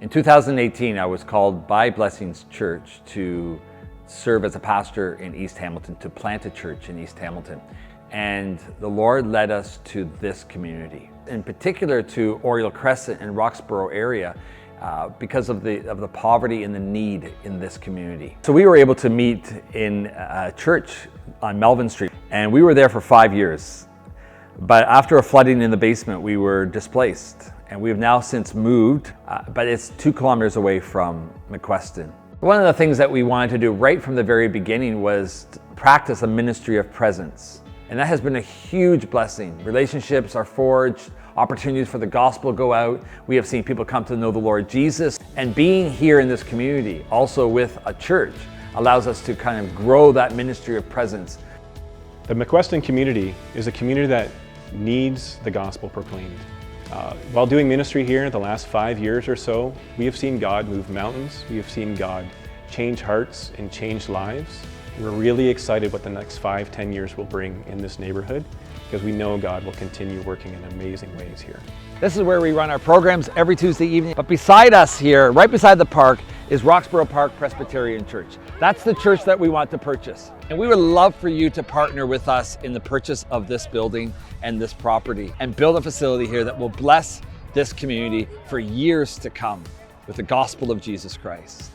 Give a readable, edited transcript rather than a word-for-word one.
In 2018, I was called by Blessings Church to serve as a pastor in East Hamilton, to plant a church in East Hamilton. And the Lord led us to this community, in particular to Oriole Crescent and Roxborough area, because of the poverty and the need in this community. So we were able to meet in a church on Melvin Street, and we were there for 5 years. But after a flooding in the basement, we were displaced, and we have now since moved, but it's 2 kilometers away from McQuestion. One of the things that we wanted to do right from the very beginning was to practice a ministry of presence. And that has been a huge blessing. Relationships are forged, opportunities for the gospel go out. We have seen people come to know the Lord Jesus. And being here in this community, also with a church, allows us to kind of grow that ministry of presence. The McQuestion community is a community that needs the gospel proclaimed. While doing ministry here the last 5 years or so, we have seen God move mountains. We have seen God change hearts and change lives. We're really excited what the next 5-10 years will bring in this neighborhood, because we know God will continue working in amazing ways here. This is where we run our programs every Tuesday evening. But beside us here, right beside the park, is Roxborough Park Presbyterian Church. That's the church that we want to purchase. And we would love for you to partner with us in the purchase of this building and this property and build a facility here that will bless this community for years to come with the gospel of Jesus Christ.